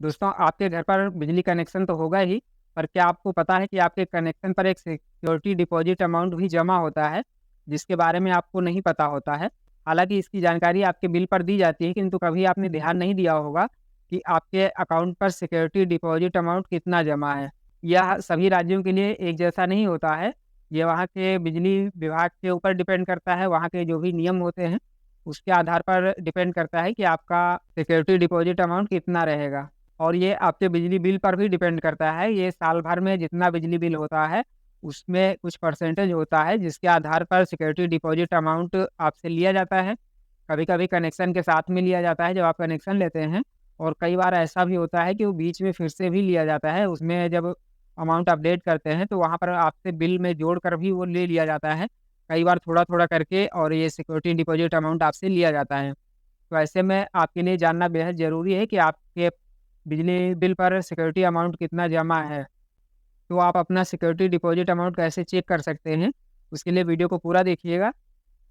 दोस्तों, आपके घर पर बिजली कनेक्शन तो होगा ही, पर क्या आपको पता है कि आपके कनेक्शन पर एक सिक्योरिटी डिपॉजिट अमाउंट भी जमा होता है, जिसके बारे में आपको नहीं पता होता है। हालाँकि इसकी जानकारी आपके बिल पर दी जाती है, किंतु कभी आपने ध्यान नहीं दिया होगा कि आपके अकाउंट पर सिक्योरिटी डिपॉजिट अमाउंट कितना जमा है। यह सभी राज्यों के लिए एक जैसा नहीं होता है। ये वहाँ के बिजली विभाग के ऊपर डिपेंड करता है, वहाँ के जो भी नियम होते हैं, उसके आधार पर डिपेंड करता है कि आपका सिक्योरिटी डिपॉजिट अमाउंट कितना रहेगा। और ये आपके बिजली बिल पर भी डिपेंड करता है। ये साल भर में जितना बिजली बिल होता है, उसमें कुछ परसेंटेज होता है, जिसके आधार पर सिक्योरिटी डिपॉजिट अमाउंट आपसे लिया जाता है। कभी-कभी कनेक्शन के साथ में लिया जाता है जब आप कनेक्शन लेते हैं, और कई बार ऐसा भी होता है कि वो बीच में फिर से भी लिया जाता है। उसमें जब अमाउंट अपडेट करते हैं, तो वहाँ पर आपसे बिल में जोड़कर भी वो ले लिया जाता है। कई बार थोड़ा-थोड़ा करके, और ये सिक्योरिटी डिपॉजिट अमाउंट आपसे लिया जाता है। तो ऐसे में आपके लिए जानना बेहद ज़रूरी है कि आपके बिजली बिल पर सिक्योरिटी अमाउंट कितना जमा है। तो आप अपना सिक्योरिटी डिपॉजिट अमाउंट कैसे चेक कर सकते हैं, उसके लिए वीडियो को पूरा देखिएगा।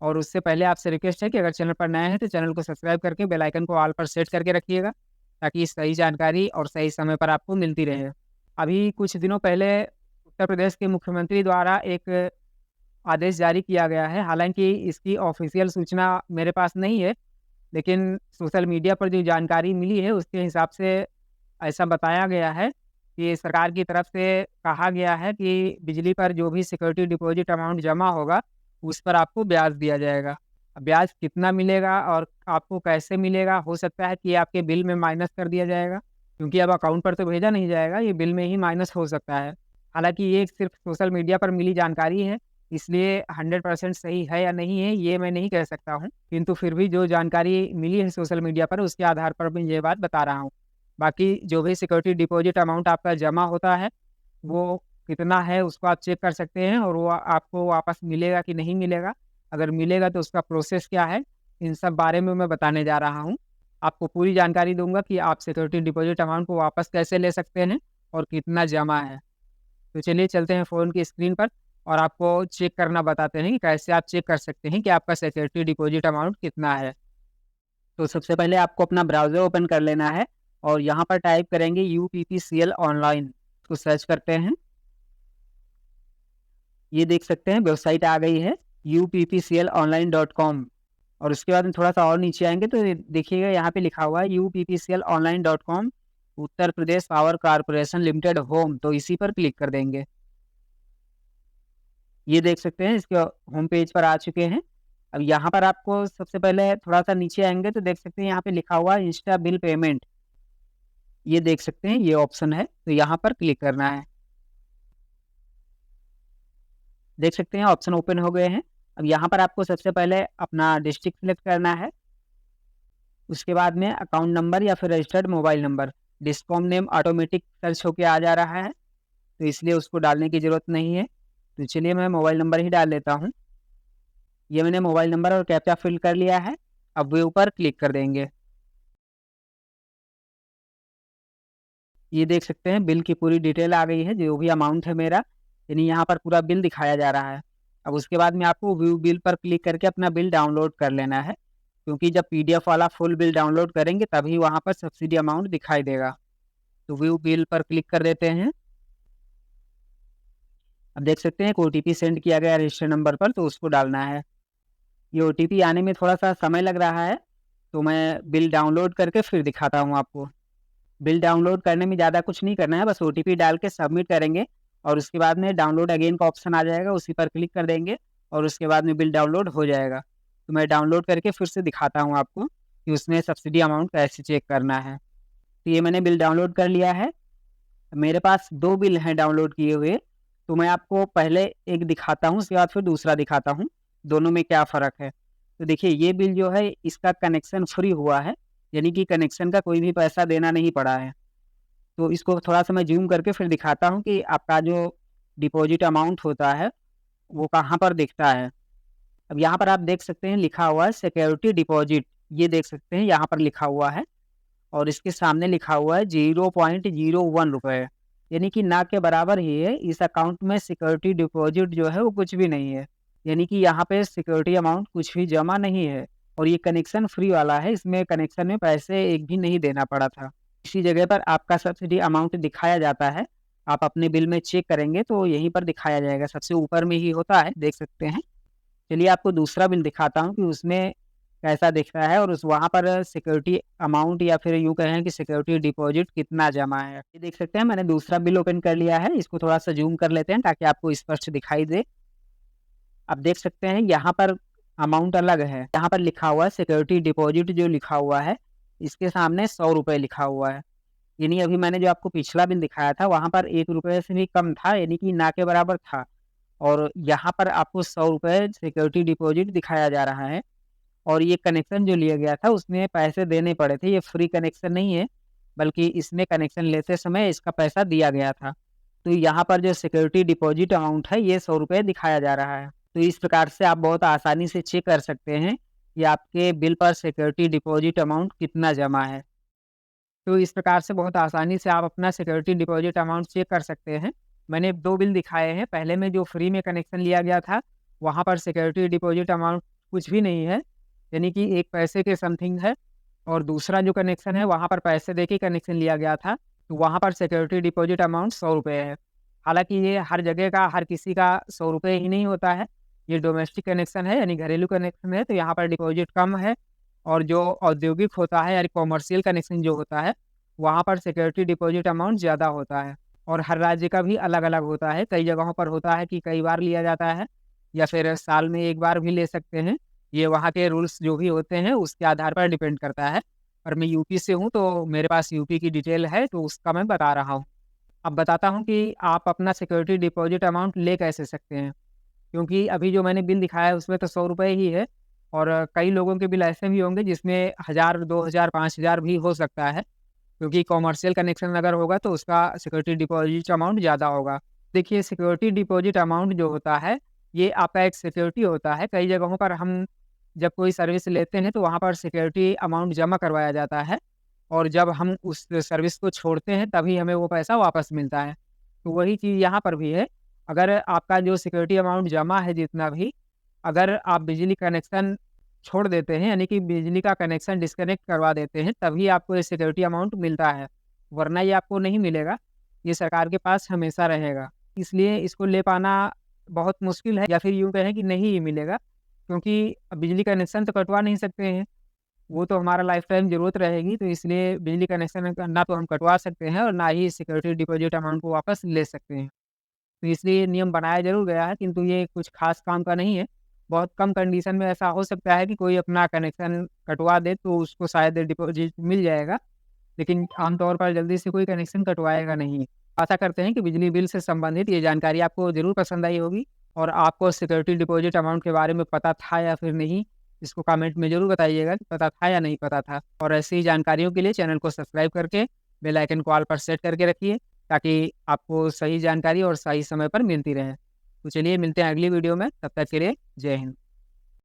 और उससे पहले आपसे रिक्वेस्ट है कि अगर चैनल पर नए हैं तो चैनल को सब्सक्राइब करके बेल आइकन को ऑल पर सेट करके रखिएगा, ताकि सही जानकारी और सही समय पर आपको मिलती रहे। अभी कुछ दिनों पहले उत्तर प्रदेश के मुख्यमंत्री द्वारा एक आदेश जारी किया गया है। हालाँकि इसकी ऑफ़िशियल सूचना मेरे पास नहीं है, लेकिन सोशल मीडिया पर जो जानकारी मिली है उसके हिसाब से ऐसा बताया गया है कि सरकार की तरफ से कहा गया है कि बिजली पर जो भी सिक्योरिटी डिपॉजिट अमाउंट जमा होगा, उस पर आपको ब्याज दिया जाएगा। अब ब्याज कितना मिलेगा और आपको कैसे मिलेगा, हो सकता है कि आपके बिल में माइनस कर दिया जाएगा, क्योंकि अब अकाउंट पर तो भेजा नहीं जाएगा, ये बिल में ही माइनस हो सकता है। हालाँकि ये सिर्फ़ सोशल मीडिया पर मिली जानकारी है, इसलिए 100% सही है या नहीं है, ये मैं नहीं कह सकता हूँ। किंतु फिर भी जो जानकारी मिली है सोशल मीडिया पर, उसके आधार पर मैं ये बात बता रहा हूँ। बाकी जो भी सिक्योरिटी डिपॉजिट अमाउंट आपका जमा होता है, वो कितना है उसको आप चेक कर सकते हैं, और वो आपको वापस मिलेगा कि नहीं मिलेगा। अगर मिलेगा तो उसका प्रोसेस क्या है, इन सब बारे में मैं बताने जा रहा हूँ। आपको पूरी जानकारी दूँगा कि आप सिक्योरिटी डिपॉजिट अमाउंट को वापस कैसे ले सकते हैं और कितना जमा है। तो चलिए चलते हैं फ़ोन की स्क्रीन पर, और आपको चेक करना बताते हैं कि कैसे आप चेक कर सकते हैं कि आपका सिक्योरिटी डिपॉजिट अमाउंट कितना है। तो सबसे पहले आपको अपना ब्राउज़र ओपन कर लेना है, और यहाँ पर टाइप करेंगे यूपीपीसीएल ऑनलाइन, उसको सर्च करते हैं। ये देख सकते हैं वेबसाइट आ गई है uppclonline.com, और उसके बाद में थोड़ा-सा और नीचे आएँगे तो देखिएगा यहाँ पे लिखा हुआ है uppclonline.com Uttar Pradesh power corporation limited home, तो इसी पर क्लिक कर देंगे। ये देख सकते हैं इसके होम पेज पर आ चुके हैं। अब यहाँ पर आपको सबसे पहले थोड़ा-सा नीचे आएँगे तो देख सकते हैं यहाँ पे लिखा हुआ है इंस्टा बिल पेमेंट। ये देख सकते हैं ये ऑप्शन है, तो यहाँ पर क्लिक करना है। देख सकते हैं ऑप्शन ओपन हो गए हैं। अब यहाँ पर आपको सबसे पहले अपना डिस्ट्रिक्ट सिलेक्ट करना है। उसके बाद में अकाउंट नंबर या फिर registered mobile number, discom name automatic search होके आ जा रहा है, तो इसलिए उसको डालने की ज़रूरत नहीं है। तो चलिए मैं मोबाइल नंबर ही डाल लेता हूँ। ये मैंने मोबाइल नंबर और कैप्चा फिल कर लिया है। अब वे ऊपर क्लिक कर देंगे। ये देख सकते हैं बिल की पूरी डिटेल आ गई है, जो भी अमाउंट है मेरा, यानी यहाँ पर पूरा बिल दिखाया जा रहा है। अब उसके बाद में आपको व्यू बिल पर क्लिक करके अपना बिल डाउनलोड कर लेना है, क्योंकि जब पीडीएफ वाला फुल बिल डाउनलोड करेंगे तभी वहाँ पर सब्सिडी अमाउंट दिखाई देगा। तो व्यू बिल पर क्लिक कर देते हैं। अब देख सकते हैं एक ओटीपी सेंड किया गया रजिस्टर नंबर पर, तो उसको डालना है। ये ओटीपी आने में थोड़ा-सा समय लग रहा है, तो मैं बिल डाउनलोड करके फिर दिखाता हूँ आपको। बिल डाउनलोड करने में ज़्यादा कुछ नहीं करना है, बस ओटीपी डाल के सबमिट करेंगे, और उसके बाद में डाउनलोड अगेन का ऑप्शन आ जाएगा, उसी पर क्लिक कर देंगे, और उसके बाद में बिल डाउनलोड हो जाएगा। तो मैं डाउनलोड करके फिर से दिखाता हूँ आपको कि उसमें सब्सिडी अमाउंट कैसे चेक करना है। तो ये मैंने बिल डाउनलोड कर लिया है। मेरे पास 2 बिल हैं डाउनलोड किए हुए, तो मैं आपको पहले एक दिखाता हूँ, उसके बाद फिर दूसरा दिखाता हूँ, दोनों में क्या फ़र्क है। तो देखिए ये बिल जो है इसका कनेक्शन फ्री हुआ है, यानी कि कनेक्शन का कोई भी पैसा देना नहीं पड़ा है। तो इसको थोड़ा-सा मैं ज़ूम करके फिर दिखाता हूँ कि आपका जो डिपॉज़िट अमाउंट होता है, वो कहाँ पर दिखता है। अब यहाँ पर आप देख सकते हैं लिखा हुआ है सिक्योरिटी डिपॉज़िट, ये देख सकते हैं यहाँ पर लिखा हुआ है, और इसके सामने लिखा हुआ है 0.01 रुपए, यानी कि ना के बराबर ही है। इस अकाउंट में सिक्योरिटी डिपॉज़िट जो है वो कुछ भी नहीं है, यानी कि यहाँ पे सिक्योरिटी अमाउंट कुछ भी जमा नहीं है, और ये कनेक्शन फ्री वाला है, इसमें कनेक्शन में पैसे एक भी नहीं देना पड़ा था। इसी जगह पर आपका सब्सिडी अमाउंट दिखाया जाता है। आप अपने बिल में चेक करेंगे तो यहीं पर दिखाया जाएगा, सबसे ऊपर में ही होता है, देख सकते हैं। चलिए आपको दूसरा बिल दिखाता हूँ कि उसमें कैसा दिखता है और उस वहाँ पर सिक्योरिटी अमाउंट या फिर यूँ कहें कि सिक्योरिटी डिपॉजिट कितना जमा है। ये देख सकते हैं मैंने दूसरा बिल ओपन कर लिया है, इसको थोड़ा-सा ज़ूम कर लेते हैं ताकि आपको स्पष्ट दिखाई दे। आप देख सकते हैं यहाँ पर अमाउंट अलग है, यहाँ पर लिखा हुआ है सिक्योरिटी डिपॉजिट जो लिखा हुआ है, इसके सामने ₹100 लिखा हुआ है। यानी अभी मैंने जो आपको पिछला बिल दिखाया था वहाँ पर ₹1 से भी कम था, यानी कि ना के बराबर था। और यहाँ पर आपको ₹100 सिक्योरिटी डिपॉजिट दिखाया जा रहा है। और ये कनेक्शन जो लिया गया था उसमें पैसे देने पड़े थे, ये फ्री कनेक्शन नहीं है, बल्कि इसमें कनेक्शन लेते समय इसका पैसा दिया गया था। तो यहाँ पर जो सिक्योरिटी डिपॉजिट अमाउंट है ये ₹100 दिखाया जा रहा है। तो इस प्रकार से आप बहुत आसानी से चेक कर सकते हैं कि आपके बिल पर सिक्योरिटी डिपॉजिट अमाउंट कितना जमा है। तो इस प्रकार से बहुत आसानी से आप अपना सिक्योरिटी डिपॉजिट अमाउंट चेक कर सकते हैं। मैंने 2 बिल दिखाए हैं, पहले में जो फ्री में कनेक्शन लिया गया था, वहाँ पर सिक्योरिटी डिपॉजिट अमाउंट कुछ भी नहीं है, यानी कि 1 पैसे के समथिंग है। और दूसरा जो कनेक्शन है, वहाँ पर पैसे देके कनेक्शन लिया गया था, तो वहाँ पर सिक्योरिटी डिपॉजिट अमाउंट ₹100 है। हालाँकि ये हर जगह का, हर किसी का ₹100 ही नहीं होता है, ये डोमेस्टिक कनेक्शन है यानी घरेलू कनेक्शन है, तो यहाँ पर डिपॉजिट कम है। और जो औद्योगिक होता है यानी कॉमर्शियल कनेक्शन जो होता है, वहाँ पर सिक्योरिटी डिपॉजिट अमाउंट ज़्यादा होता है। और हर राज्य का भी अलग-अलग होता है, कई जगहों पर होता है कि कई बार लिया जाता है या फिर साल में 1 बार भी ले सकते हैं। ये वहाँ के रूल्स जो भी होते हैं उसके आधार पर डिपेंड करता है। और मैं यूपी से हूँ तो मेरे पास यूपी की डिटेल है तो उसका मैं बता रहा हूँ। अब बताता हूँ कि आप अपना सिक्योरिटी डिपॉजिट अमाउंट ले कैसे सकते हैं? क्योंकि अभी जो मैंने बिल दिखाया है उसमें तो ₹100 ही है और कई लोगों के बिल ऐसे भी होंगे जिसमें 1000, 2000, 5000 भी हो सकता है, क्योंकि कॉमर्शियल कनेक्शन अगर होगा तो उसका सिक्योरिटी डिपॉजिट अमाउंट ज़्यादा होगा। देखिए सिक्योरिटी डिपॉजिट अमाउंट जो होता है, ये आपका एक सिक्योरिटी होता है। कई जगहों पर हम जब कोई सर्विस लेते हैं तो वहाँ पर सिक्योरिटी अमाउंट जमा करवाया जाता है और जब हम उस सर्विस को छोड़ते हैं तभी हमें वो पैसा वापस मिलता है। तो वही चीज़ यहाँ पर भी है। अगर आपका जो सिक्योरिटी अमाउंट जमा है जितना भी, अगर आप बिजली कनेक्शन छोड़ देते हैं यानी कि बिजली का कनेक्शन डिस्कनेक्ट करवा देते हैं, तभी आपको ये सिक्योरिटी अमाउंट मिलता है, वरना ये आपको नहीं मिलेगा। ये सरकार के पास हमेशा रहेगा। इसलिए इसको ले पाना बहुत मुश्किल है या फिर यूँ कहें कि नहीं ही मिलेगा, क्योंकि बिजली कनेक्शन तो कटवा नहीं सकते हैं। वो तो हमारा लाइफ टाइम ज़रूरत रहेगी, तो इसलिए बिजली कनेक्शन ना तो हम कटवा सकते हैं और ना ही सिक्योरिटी डिपॉज़िट अमाउंट को वापस ले सकते हैं। तो इसलिए ये नियम बनाया ज़रूर गया है, किंतु ये कुछ ख़ास काम का नहीं है। बहुत कम कंडीशन में ऐसा हो सकता है कि कोई अपना कनेक्शन कटवा दे तो उसको शायद डिपॉज़िट मिल जाएगा, लेकिन आम तौर पर जल्दी से कोई कनेक्शन कटवाएगा नहीं। आशा करते हैं कि बिजली बिल से संबंधित ये जानकारी आपको ज़रूर पसंद आई होगी और आपको सिक्योरिटी डिपॉज़िट अमाउंट के बारे में पता था या फिर नहीं, इसको कमेंट में ज़रूर बताइएगा कि पता था या नहीं पता था। और ऐसी ही जानकारियों के लिए चैनल को सब्सक्राइब करके बेल आइकन को ऑल पर सेट करके रखिए, ताकि आपको सही जानकारी और सही समय पर मिलती रहे। तो चलिए मिलते हैं अगली वीडियो में, तब तक के लिए जय हिंद।